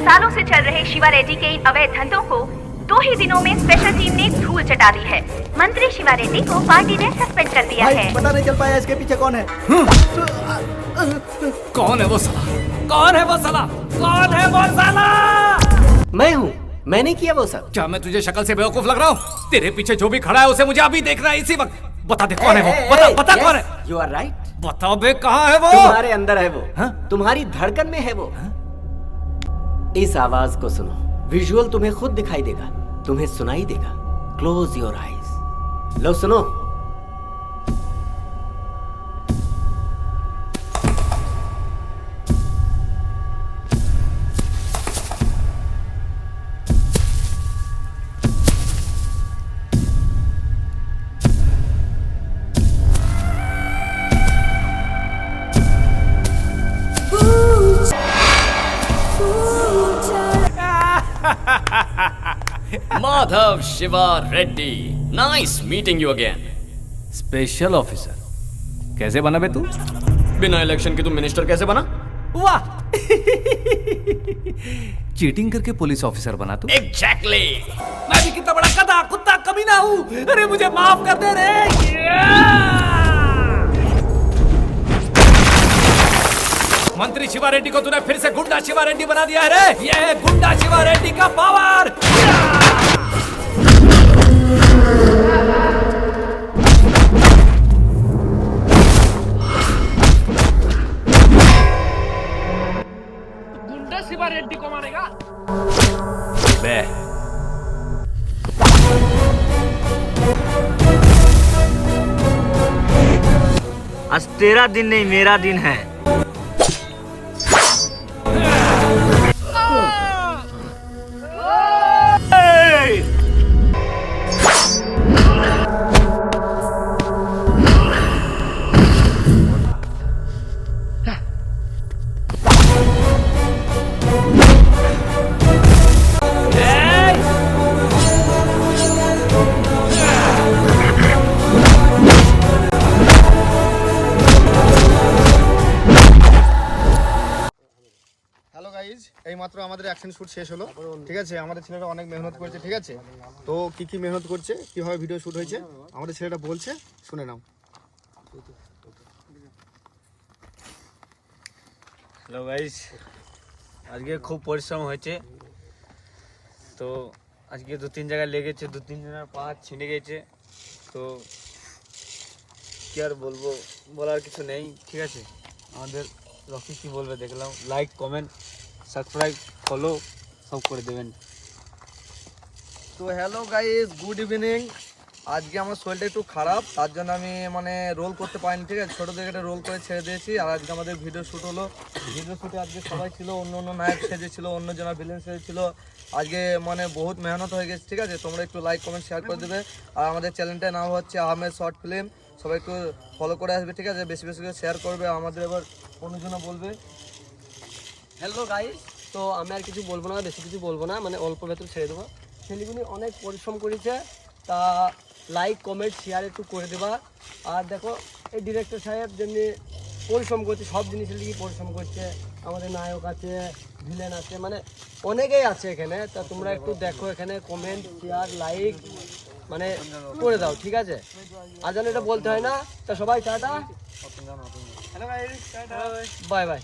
सालों से चल रहे शिवा रेड्डी के इन अवैध धंधों को 2 ही दिनों में स्पेशल टीम ने धूल चटा दी है। मंत्री शिवा रेड्डी को पार्टी ने सस्पेंड कर दिया है। पता नहीं चल पाया इसके पीछे कौन है। कौन है वो साला? कौन है वो साला? कौन है वो साला? मैं हूँ, मैंने किया वो सब। क्या मैं तुझे शक्ल से बेवकूफ लग रहा हूँ? तेरे पीछे जो भी खड़ा है उसे मुझे अभी देखना है, इसी वक्त। बता दे कौन है वो, बता बता कौन है। You are right. बताओ बे कहाँ है वो? तुम्हारे अंदर है वो। हाँ? तुम्हारी धड़कन में है वो। इस आवाज को सुनो। विजुअल तुम्हें खुद दिखाई देगा, तुम्हें सुनाई देगा। Close your eyes. लो सुनो। Madhav Shiva Reddy, nice meeting you again. Special officer कैसे बना बे तू? बिना इलेक्शन के तू मिनिस्टर कैसे बना? वाह चीटिंग करके पुलिस ऑफिसर बना तू? Exactly. मैं भी कितना बड़ा गधा कुत्ता कमीना हूँ। अरे मुझे माफ कर दे रे। मंत्री शिवा रेड्डी को तूने फिर से गुंडा शिवा रेड्डी बना दिया है रे। ये है गुंडा शिवा रेड्डी का पावर। गुंडा शिवा रेड्डी को मारेगा? बे आज तेरा दिन नहीं मेरा दिन है। হ্যালো গাইজ, এইমাত্র আমাদের অ্যাকশন শ্যুট শেষ হলো। ঠিক আছে, আমাদের ছেলেটা অনেক মেহনত করেছে। ঠিক আছে, তো কি মেহনত করছে, কীভাবে ভিডিও শ্যুট হয়েছে আমাদের ছেলেটা বলছে, শুনে নাও। হ্যালো গাইস, আজকে খুব পরিশ্রম হয়েছে। তো আজকে 2-3 জায়গায় লেগেছে, 2-3 জনের পা ছিঁড়ে গেছে। তো কি আর বলবো, বলার কিছু নেই। ঠিক আছে, আমাদের রকি কি বলবে দেখলাম। লাইক, কমেন্ট, সাবস্ক্রাইব, ফলো সব করে দেবেন। তো হ্যালো গাইজ, গুড ইভিনিং। আজকে আমার শরীরটা একটু খারাপ, তার জন্য আমি মানে রোল করতে পারিনি। ঠিক আছে, ছোটো থেকে একটা রোল করে ছেড়ে দিয়েছি। আর আজকে আমাদের ভিডিও শ্যুট হলো। ভিডিও শ্যুটে আজকে সবাই ছিল, অন্য নায়ক সেজেছিল, অন্য জনের ভিলেন সেজেছিল। আজকে মানে বহুত মেহনত হয়ে গেছে। ঠিক আছে, তোমরা একটু লাইক, কমেন্ট, শেয়ার করে দেবে। আর আমাদের চ্যানেলটার নাম হচ্ছে আহমেদ শর্ট ফিল্ম। সবাই একটু ফলো করে আসবে। ঠিক আছে, বেশি বেশি করে শেয়ার করবে। আমাদের এবার অন্যজনা বলবে। হ্যালো গাইস, তো আমি আর কিছু বলবো না, বেশি কিছু বলবো না, মানে অল্প ভেতর ছেড়ে দেবো। ছেলেগুলি অনেক পরিশ্রম করেছে, তা লাইক, কমেন্ট, শেয়ার একটু করে দেবা। আর দেখো এই ডিরেক্টর সাহেব যেমনি পরিশ্রম করছে, সব জিনিসের লিগে পরিশ্রম করছে। আমাদের নায়ক আছে, ভিলেন আছে, মানে অনেকেই আছে এখানে। তা তোমরা একটু দেখো, এখানে কমেন্ট, শেয়ার, লাইক মানে করে দাও। ঠিক আছে, আর যেন এটা বলতে হয় না। তা সবাই টাটা, বাই বাই।